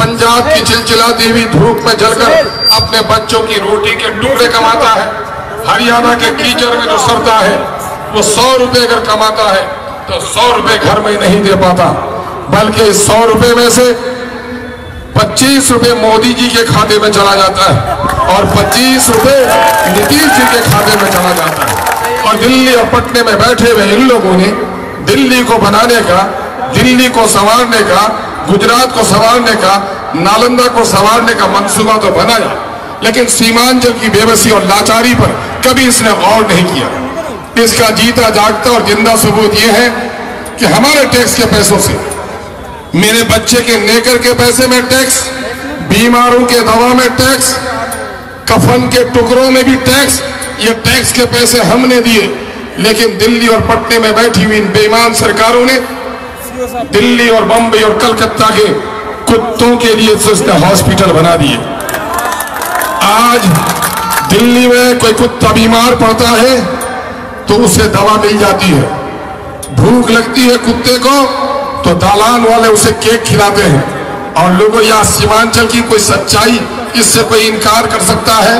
पंजाब की चिलचिलाती हुई धूप में जलकर अपने बच्चों की रोटी के टुकड़े कमाता है, हरियाणा के कीचड़ में जो सरता है वो 100 रुपए अगर कमाता है तो 100 रुपए घर में नहीं दे पाता, बल्कि 100 रुपए में से 25 रुपए मोदी जी के खाते में चला जाता है और 25 रुपए नीतीश जी के खाते में चला जाता है। और दिल्ली और पटने में बैठे हुए इन लोगों ने दिल्ली को बनाने का, दिल्ली को संवारने का, गुजरात को संवारने का, नालंदा को संवारने का मंसूबा तो बनाया, लेकिन सीमांचल की बेबसी और लाचारी पर कभी इसने गौर नहीं किया। इसका जीता जागता और जिंदा सबूत यह है कि हमारे टैक्स के पैसों से, मेरे बच्चे के नेकर के पैसे में टैक्स, बीमारों के दवा में टैक्स, कफन के टुकड़ों में भी टैक्स, ये टैक्स के पैसे हमने दिए। लेकिन दिल्ली और पटने में बैठी हुई इन बेईमान सरकारों ने दिल्ली और बम्बई और कलकत्ता के कुत्तों के लिए उसने हॉस्पिटल बना दिए। आज दिल्ली में कोई कुत्ता बीमार पड़ता है तो उसे दवा मिल जाती है, भूख लगती है कुत्ते को तो दालान वाले उसे केक खिलाते हैं। और लोगों, यह सीमांचल की कोई सच्चाई, इससे कोई इनकार कर सकता है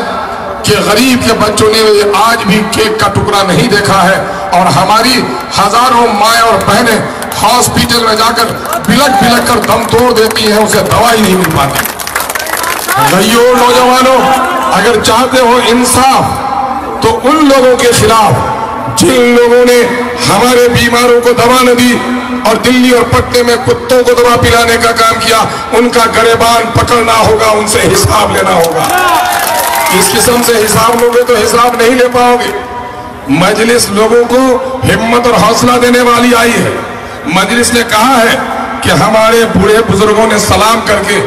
कि गरीब के बच्चों ने आज भी केक का टुकड़ा नहीं देखा है और हमारी हजारों माएं और बहनें हॉस्पिटल में जाकर बिलक बिलक कर दम तोड़ देती हैं, उसे दवाई नहीं मिल पाती। भाइयों, नौजवानों, अगर चाहते हो इंसाफ तो उन लोगों के खिलाफ जिन लोगों ने हमारे बीमारों को दवा न दी और दिल्ली और पटने में कुत्तों को दवा पिलाने का काम किया, उनका गरेबान पकड़ना होगा, उनसे हिसाब लेना होगा। इस किस्म से हिसाब लोगे तो हिसाब नहीं ले पाओगे। मजलिस लोगों को हिम्मत और हौसला देने वाली आई है। मजलिस ने कहा है कि हमारे बूढ़े बुजुर्गों ने सलाम करके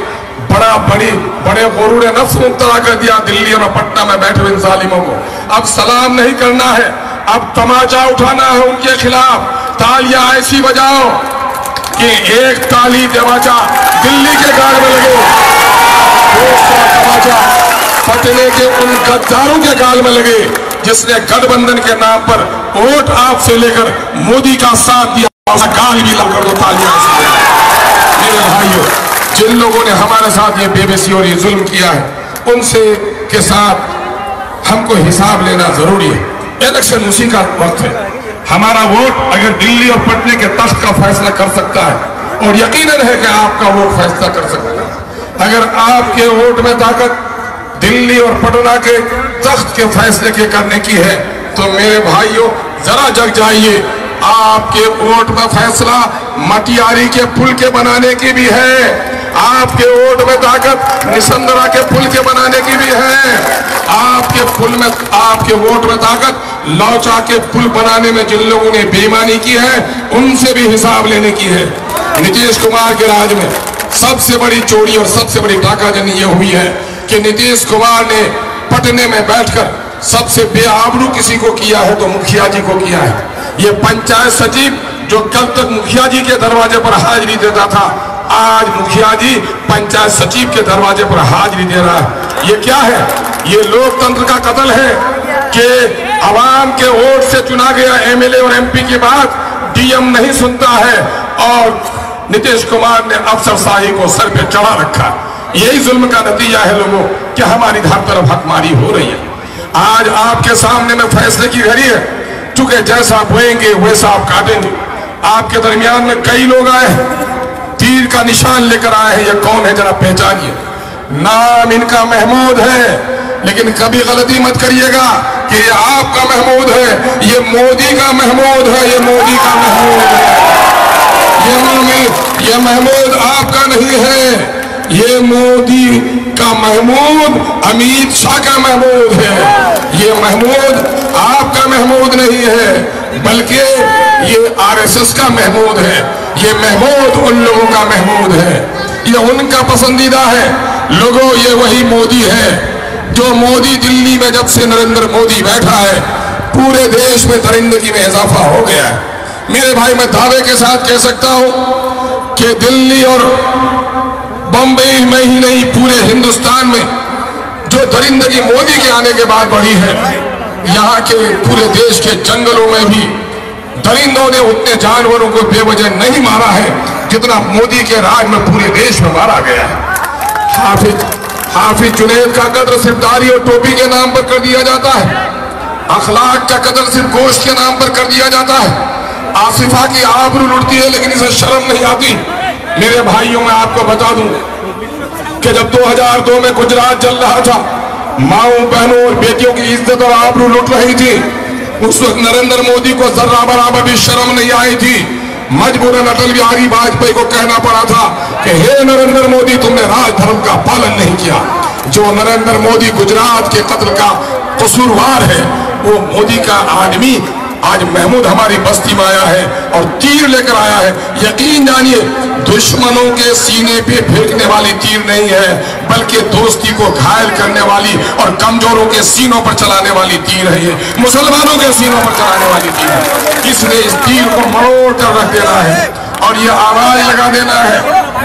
बड़े गुरूर नफ्स मुब्तला कर दिया दिल्ली और पटना में बैठे हुए इन जालिमों को। अब सलाम नहीं करना है, अब तमाचा उठाना है उनके खिलाफ। तालियां ऐसी बजाओ कि एक ताली तमाचा दिल्ली के गाल में लगे, दूसरा तमाचा पटने के उन गद्दारों के गाल में लगे जिसने गठबंधन के नाम पर वोट आपसे लेकर मोदी का साथ दिया, गाल भी लग कर दो तालियां। मेरे भाइयों, जिन लोगों ने हमारे साथ ये बेबसी और ये जुल्म किया है उनसे के साथ हमको हिसाब लेना जरूरी है। इलेक्शन उसी का वक्त है। हमारा वोट अगर दिल्ली और पटने के तख्त का फैसला कर सकता है और यकीनन है कि आपका वोट फैसला कर सकता है। अगर आपके वोट में ताकत दिल्ली और पटना के तख्त के फैसले के करने की है तो मेरे भाइयों जरा जग जाइए, आपके वोट में फैसला मटियारी के पुल के बनाने की भी है, आपके वोट में ताकत निसंदरा के पुल के बनाने की भी है, आपके वोट में ताकत लौचा के पुल बनाने में जिन लोगों ने बेईमानी की है उनसे भी हिसाब लेने की है। नीतीश कुमार के राज में सबसे बड़ी चोरी और सबसे बड़ी डाकाजनी ये हुई है कि नीतीश कुमार ने पटने में बैठकर सबसे बेआबरू किसी को किया है तो मुखिया जी को किया है। ये पंचायत सचिव जो कल तक मुखिया जी के दरवाजे पर हाजिरी देता था, आज मुखिया जी पंचायत सचिव के दरवाजे पर हाजिरी दे रहा है। ये क्या है? ये लोकतंत्र का कत्ल है कि आवाम के वोट से चुना गया एमएलए और एमपी की बात डीएम नहीं सुनता है और नीतीश कुमार ने अफसरशाही को सर पे चढ़ा रखा। यही जुल्म का नतीजा है लोगों कि हमारी हर तरफ हकमारी हो रही है। आज आपके सामने में फैसले की घड़ी है, चूंकि जैसा बोएंगे वैसा आप काटेंगे। आपके दरमियान में कई लोग आए हैं, तीर का निशान लेकर आए हैं। ये कौन है जरा पहचानिए। नाम इनका महमूद है, लेकिन कभी गलती मत करिएगा कि ये आपका महमूद है, ये मोदी का महमूद है, ये मोदी का महमूद है। ये महमूद आपका नहीं है, ये मोदी का महमूद अमित शाह का महमूद है। ये महमूद आपका महमूद नहीं है, बल्कि ये आरएसएस का महमूद है। ये महमूद उन लोगों का महमूद है, ये उनका पसंदीदा है। लोगों, ये वही मोदी है जो मोदी दिल्ली में जब से नरेंद्र मोदी बैठा है पूरे देश में दरिंदगी में इजाफा हो गया है। मेरे भाई, मैं दावे के साथ कह सकता हूं कि दिल्ली और बंबई में ही नहीं पूरे हिंदुस्तान में जो दरिंदगी मोदी के आने के बाद बढ़ी है, यहाँ के पूरे देश के जंगलों में भी दरिंदों ने उतने जानवरों को बेवजह नहीं मारा है जितना मोदी के राज में पूरे देश में मारा गया है। हाफिज जुनैद का कदर सिर्फ दाढ़ी और टोपी के नाम पर कर दिया जाता है। अखलाक का कदर सिर्फ गोश्त के नाम पर कर दिया जाता है। आसिफा की आबरू लुटती है लेकिन इसे शर्म नहीं आती। मेरे भाइयों, मैं आपको बता दूं कि जब 2002 में गुजरात जल रहा था, माओ बहनों और बेटियों की इज्जत और आबरू लुट रही थी, उस वक्त नरेंद्र मोदी को जर्रा बराबर भी शर्म नहीं आई थी। मजबूरन अटल बिहारी वाजपेयी को कहना पड़ा था कि हे नरेंद्र मोदी, तुमने राजधर्म का पालन नहीं किया। जो नरेंद्र मोदी गुजरात के कत्ल का कसूरवार है, वो मोदी का आदमी आज महमूद हमारी बस्ती में आया है और तीर लेकर आया है। यकीन जानिए, दुश्मनों के सीने पे फेंकने वाली तीर नहीं है, बल्कि दोस्ती को घायल करने वाली और कमजोरों के सीनों पर चलाने वाली तीर है। ये मुसलमानों के सीनों पर चलाने वाली तीर है। इसलिए इस तीर को मरोड़ कर रख देना है और ये आवाज लगा देना है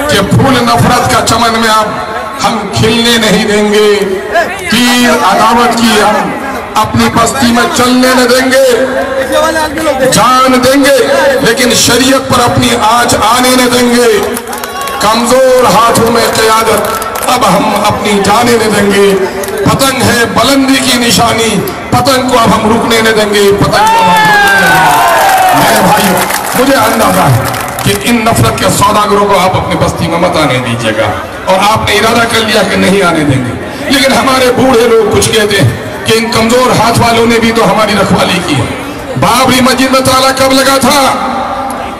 कि फूल नफरत का चमन में हम खिलने नहीं देंगे। तीर अदावत की हम अपनी बस्ती में चलने न देंगे, जान देंगे, लेकिन शरीयत पर अपनी आंच आने न देंगे। कमजोर हाथों में क़यादत अब हम अपनी जाने न देंगे। पतंग है बुलंदी की निशानी, पतंग को अब हम रुकने न देंगे। पतंग को हम रुकने न देंगे। मेरे भाइयों, मुझे अंदाजा है कि इन नफरत के सौदागरों को आप अपनी बस्ती में मत आने दीजिएगा, और आपने इरादा कर लिया कि नहीं आने देंगे। लेकिन हमारे बूढ़े लोग कुछ कहते हैं कि इन कमजोर हाथ वालों ने भी तो हमारी रखवाली की है। बाबरी मस्जिद में ताला कब लगा था?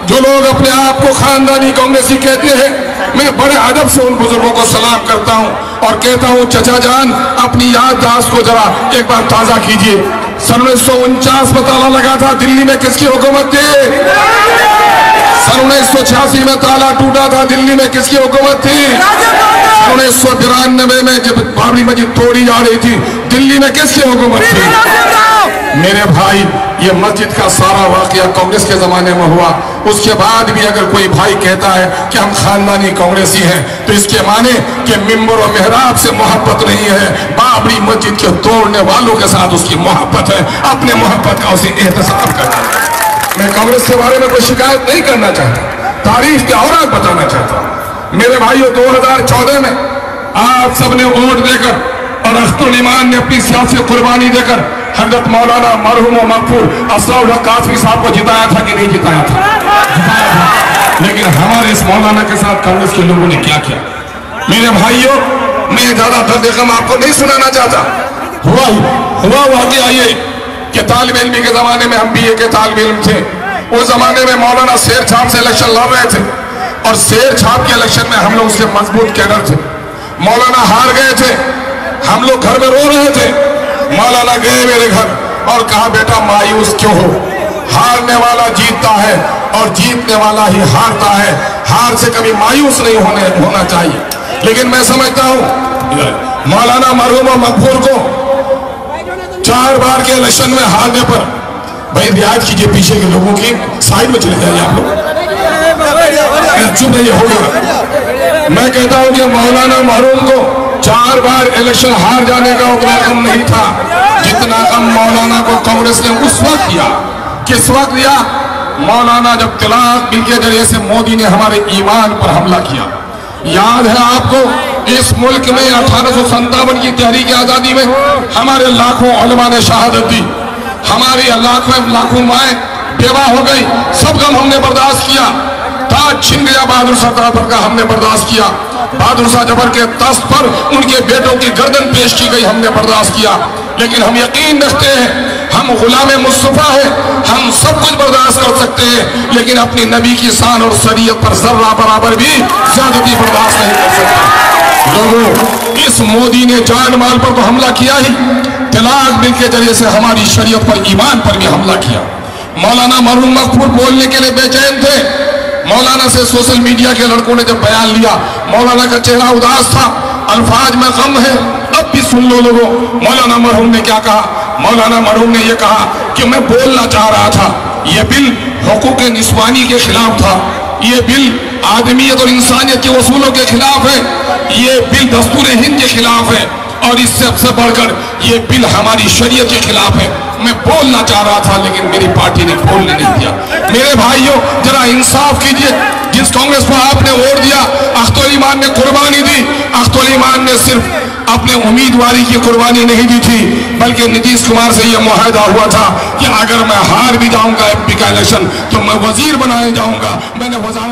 जो लोग अपने आप को खानदानी कांग्रेसी कहते हैं, मैं बड़े अदब से उन बुजुर्गों को सलाम करता हूं और कहता हूं, चचा जान, अपनी याददाश्त को जरा एक बार ताजा कीजिए। 1949 में ताला लगा था, दिल्ली में किसकी हुकूमत थी? 1986 में ताला टूटा था, दिल्ली में किसकी हुकूमत थी? 1993 में जब बाबरी मस्जिद तोड़ी जा रही थी, दिल्ली में किसकी हुकूमत थी? मेरे भाई, ये मस्जिद का सारा वाकया कांग्रेस के जमाने में हुआ। उसके बाद भी अगर कोई भाई कहता है कि हम खानदानी कांग्रेसी हैं, तो इसके माने कि मिंबर और मेहराब से मोहब्बत नहीं है, बाबरी मस्जिद के तोड़ने वालों के साथ उसकी मोहब्बत है। अपने मोहब्बत का उसे एहतसाब करना है। मैं कांग्रेस के बारे में कोई शिकायत नहीं करना चाहता, तारीफ के औरात बताना चाहता। मेरे भाइयों, 2014 में आप सबने वोट देकर और अख्तुल ईमान ने अपनी सियासी कुर्बानी देकर हजरत मौलाना मरहूम मकफूर असराउल हक कासमी साहब को जिताया था कि नहीं जिताया था? जिताया था। लेकिन हमारे इस मौलाना के साथ कांग्रेस के लोगों ने क्या किया? मेरे भाइयों, मैं ज्यादा दर्द गम आपको नहीं सुनाना चाहता। हुआ वाकया ये कि तालिब इल्मी के जमाने में हम बीए के तालिब इल्म थे। उस जमाने में मौलाना शेर छाप से इलेक्शन लड़ रहे थे और शेर छाप के इलेक्शन में हम लोग उसके मजबूत कैडर थे। मौलाना हार गए थे, हम लोग घर में रो रहे थे। मौलाना गए मेरे घर और कहा, बेटा मायूस क्यों हो? हारने वाला जीतता है और जीतने वाला ही हारता है। हार से कभी मायूस नहीं होना चाहिए। लेकिन मैं समझता हूं मौलाना मरहूम मकफूर को 4 बार के इलेक्शन में हारने पर, भाई रियायत कीजिए पीछे के लोगों की, साइड में चले जाइए आप लोग, चुप नहीं होगा। मैं कहता हूं कि मौलाना मरहूम को 4 बार इलेक्शन हार जाने का उतना कम नहीं था जितना कम मौलाना को कांग्रेस ने उस वक्त दिया। किस वक्त दिया? मौलाना जब तलाक बिल के जरिए से मोदी ने हमारे ईमान पर हमला किया। याद है आपको, इस मुल्क में 1857 की तहरीक आजादी में हमारे लाखों उलमा ने शहादत दी, हमारी लाखों माएँ बेवा हो गई। सब गम हमने बर्दाश्त किया। ताज छिन गया बहादुर शाह जफर का, हमने बर्दाश्त किया। बहादुर शाह जफर के तख्त पर उनके बेटों की गर्दन पेश की गई, हमने बर्दाश्त किया। लेकिन हम यकीन रखते हैं, हम गुलाम मुस्तफा है, हम सब कुछ बर्दाश्त कर सकते हैं, लेकिन अपनी नबी की शान और शरीयत पर जर्रा बराबर भी ज्यादती बर्दाश्त नहीं कर सकते। लोगों, इस मोदी ने जान माल पर तो हमला किया ही, तलाक बिल के जरिए से हमारी शरीयत पर, ईमान पर भी हमला किया। मौलाना मरहूम मकफूर बोलने के लिए बेचैन थे। मौलाना से सोशल मीडिया के लड़कों ने जब बयान लिया, मौलाना का चेहरा उदास था, अल्फाज में गम है। अब भी सुन लो लोगों, मौलाना मरहूम ने क्या कहा? मौलाना मरहूम ने यह कहा कि मैं बोलना चाह रहा था, यह बिल हुकूक निस्वानी के खिलाफ था, ये बिल आदमियत और इंसानियत के उसूलों के खिलाफ है, ये बिल दस्तूर हिंद के खिलाफ है, और इससे सबसे बढ़कर ये बिल हमारी शरीयत के खिलाफ है। मैं बोलना चाह रहा था, लेकिन मेरी पार्टी ने बोलने नहीं दिया। मेरे भाइयों, जरा इंसाफ कीजिए। जिस कांग्रेस को आपने वोट दिया, अख्तुल ईमान ने कुर्बानी दी, अख्तुल ईमान ने सिर्फ अपने उम्मीदवारी की कुर्बानी नहीं दी थी, बल्कि नीतीश कुमार से यह मुआहदा हुआ था कि अगर मैं हार भी जाऊंगा एमपी का इलेक्शन तो मैं वजीर बनाने जाऊंगा। मैंने वजारत